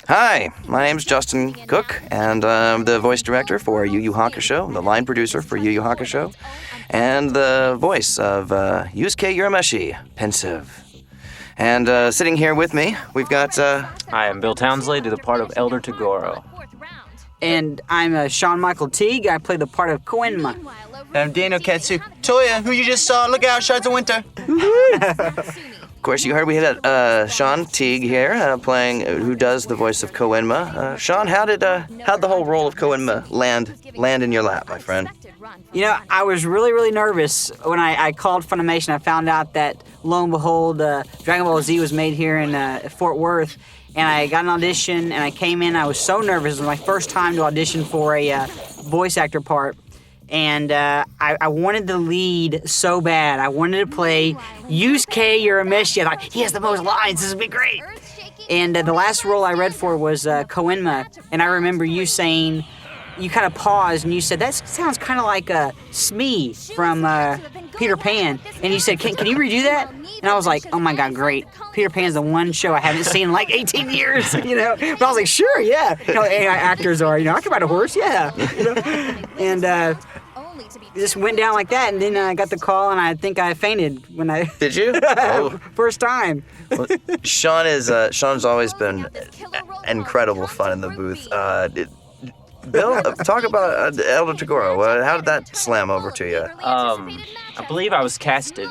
Hi, my name's Justin Cook, and I'm the voice director for Yu Yu Hakusho, the line producer for Yu Yu Hakusho, and the voice of Yusuke Urameshi, Pensive. And sitting here with me, we've got... Hi, I'm Bill Townsley, do the part of Elder Togura. And I'm Sean Michael Teague. I play the part of Koenma. And I'm Daniel Katsu Toya, who you just saw. Look out, Shards of Winter. Of course, you heard we had Sean Teague here, who does the voice of Koenma. Sean, how'd the whole role of Koenma land in your lap, my friend? You know, I was really nervous when I called Funimation. I found out that, lo and behold, Dragon Ball Z was made here in Fort Worth. And I got an audition, and I came in. I was so nervous. It was my first time to audition for a voice actor part. And I wanted the lead so bad. I wanted to play Yusuke Urameshi. I thought, he has the most lines. This would be great. And the last role I read for was Koenma. And I remember you saying, you kind of paused, and you said, that sounds kind of like Smee from Peter Pan. And you said, can you redo that? And I was like, oh my God, great. Peter Pan's the one show I haven't seen in like 18 years, you know? But I was like, sure, yeah. You know, AI actors are, I can ride a horse, yeah. You know? And it just went down like that, and then I got the call, and I think I fainted when I... Did you? Oh. First time. Well, Sean's always been incredible fun in the booth. Bill, talk about Elder Togura. How did that slam over to you? I believe I was casted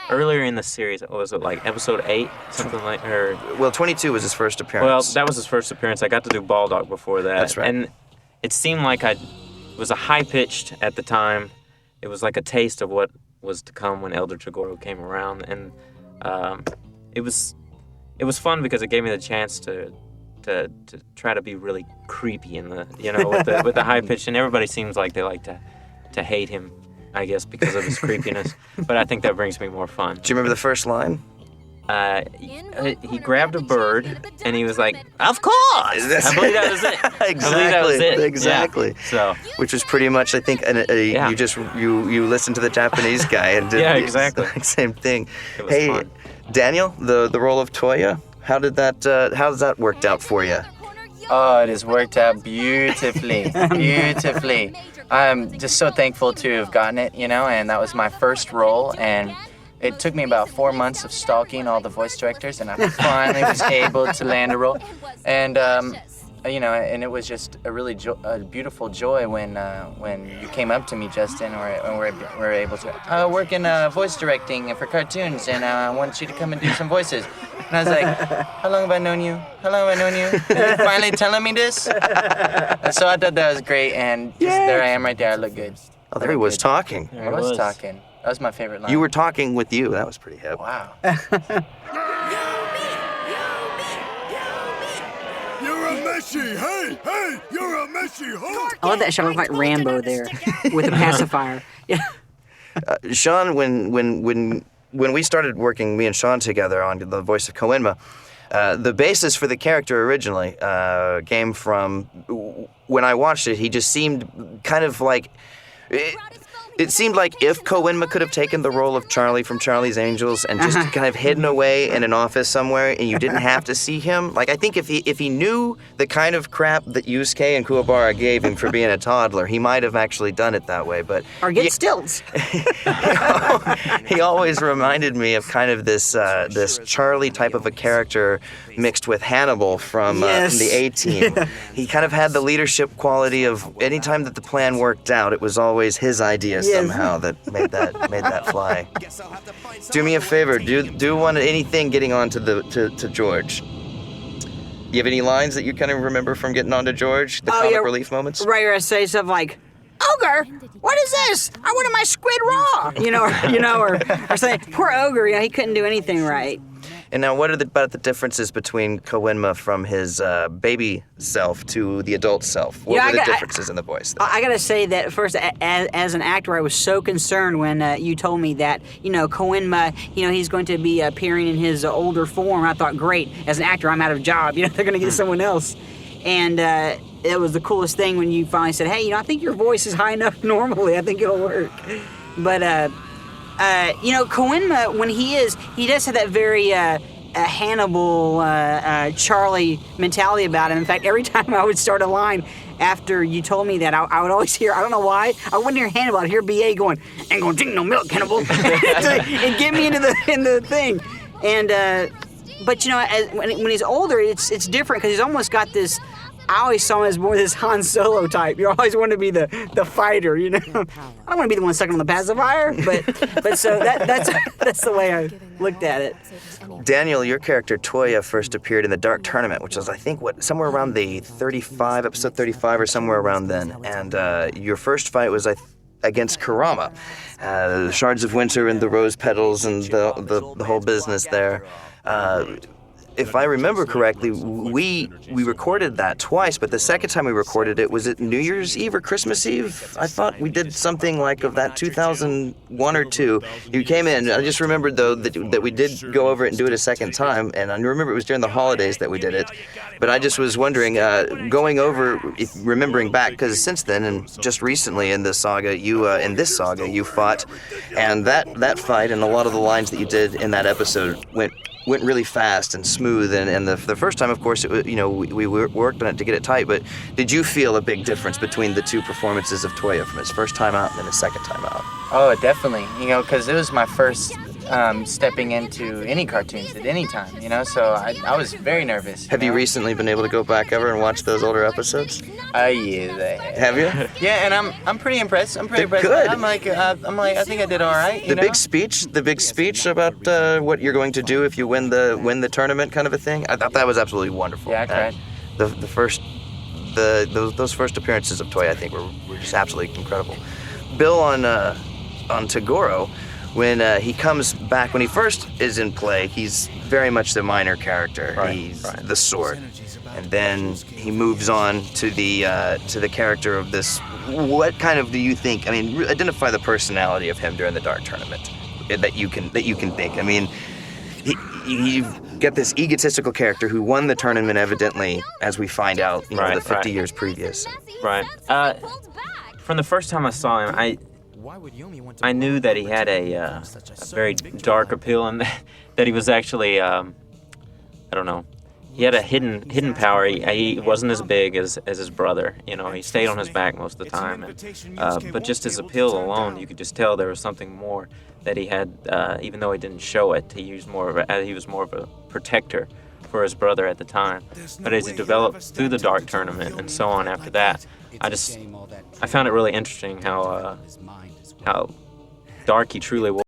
earlier in the series. Was it like episode 8? Something like or Well, 22 was his first appearance. Well, that was his first appearance. I got to do Baldock before that. That's right. And it seemed like it was a high-pitched at the time. It was like a taste of what was to come when Elder Togura came around. And it was fun because it gave me the chance to try to be really creepy in the with the high pitch, and everybody seems like they like to hate him, I guess, because of his creepiness. But I think that brings me more fun. Do you remember the first line? He grabbed a bird and he was like, "Of course!" I believe that was it. Exactly. Yeah. So, which was pretty much, I think, Yeah. you listened to the Japanese guy and did Yeah, exactly. the same thing. It was Hey, fun. Daniel, the role of Toya. How's that worked out for you? Oh, it has worked out beautifully. Beautifully. I'm just so thankful to have gotten it, and that was my first role. And it took me about 4 months of stalking all the voice directors, and I finally was able to land a role. And, and it was just a really a beautiful joy when you came up to me, Justin, and we're able to work in voice directing for cartoons, and I want you to come and do some voices. And I was like, how long have I known you? How long have I known you? And you're finally telling me this? And so I thought that was great, and just there I am right there. I look good. Oh, there he was talking. I was talking. That was my favorite line. You were talking with you. That was pretty hip. Wow. Urameshi, hey, Urameshi, ho! I love that shot. I look like Rambo there with a pacifier. Yeah. Sean, when we started working, me and Sean together on the voice of Koenma, the basis for the character originally came from when I watched it. He just seemed kind of like. It seemed like if Koenma could have taken the role of Charlie from Charlie's Angels and just kind of hidden away in an office somewhere and you didn't have to see him. Like, I think if he knew the kind of crap that Yusuke and Kuwabara gave him for being a toddler, he might have actually done it that way. But Or get stilts. he always reminded me of kind of this Charlie type of a character mixed with Hannibal from the A-Team. Yeah. He kind of had the leadership quality of anytime that the plan worked out, it was always his idea somehow that made that fly. Do me a favor, do anything getting on to George. You have any lines that you kind of remember from getting on to George? The comic relief moments? Right, I say stuff like, Ogre, what is this? I wanted my squid raw. Or something. Poor Ogre, he couldn't do anything right. And now, what are about the differences between Koenma from his baby self to the adult self? What were the differences in the voice there? I gotta say that first, as an actor, I was so concerned when you told me that, Koenma, he's going to be appearing in his older form. I thought, great, as an actor, I'm out of a job. They're going to get someone else. And it was the coolest thing when you finally said, hey, I think your voice is high enough normally. I think it'll work. But, Koenma, when he does have that very Hannibal, Charlie mentality about him. In fact, every time I would start a line after you told me that, I would always hear, I don't know why, I wouldn't hear Hannibal, I'd hear B.A. going, ain't gonna drink no milk, Hannibal, and get me into the thing. And, but you know, when he's older, it's different because he's almost got this, I always saw him as more this Han Solo type. You always want to be the fighter, you know. I don't want to be the one sucking on the pacifier, but so that's the way I looked at it. Daniel, your character Toya first appeared in the Dark Tournament, which was, I think, somewhere around the episode 35 or somewhere around then. And your first fight was against Kurama, the Shards of Winter and the Rose Petals and the whole business there. If I remember correctly, we recorded that twice, but the second time we recorded it, was it New Year's Eve or Christmas Eve? I thought we did something like of that 2001 or 2. You came in. I just remembered, though, that we did go over it and do it a second time, and I remember it was during the holidays that we did it. But I just was wondering, going over, remembering back, because since then, and just recently in this saga, you fought, and that fight and a lot of the lines that you did in that episode went really fast and smooth, and the first time, of course, it was, you know, we worked on it to get it tight. But did you feel a big difference between the two performances of Toya from his first time out and then his second time out? Oh, definitely. You know, because it was my first stepping into any cartoons at any time. You know, so I was very nervous. Have you recently been able to go back ever and watch those older episodes? Yeah. Have you? Yeah, and I'm pretty impressed. I'm pretty impressed. Good. I'm like, I think I did all right. The big speech about what you're going to do if you win the tournament, kind of a thing. I thought that was absolutely wonderful. Yeah, I cried. Those first appearances of Toya, I think, were just absolutely incredible. Bill on Toguro, when he comes back, when he first is in play, he's very much the minor character. Right, He's right. the sword, and then he moves on to the character of this. What kind of do you think? I mean, identify the personality of him during the Dark Tournament that you can think. I mean, you've got this egotistical character who won the tournament, evidently, as we find out, you know, Right, the 50 right. years previous. Right. From the first time I saw him, I knew that he had a very dark appeal, and that he was actually, I don't know, he had a hidden power. He wasn't as big as his brother. You know, he stayed on his back most of the time. And, but just his appeal alone, you could just tell there was something more that he had. Even though he didn't show it, he was more of a protector for his brother at the time. But as he developed through the Dark Tournament and so on after that, I found it really interesting how dark he truly was.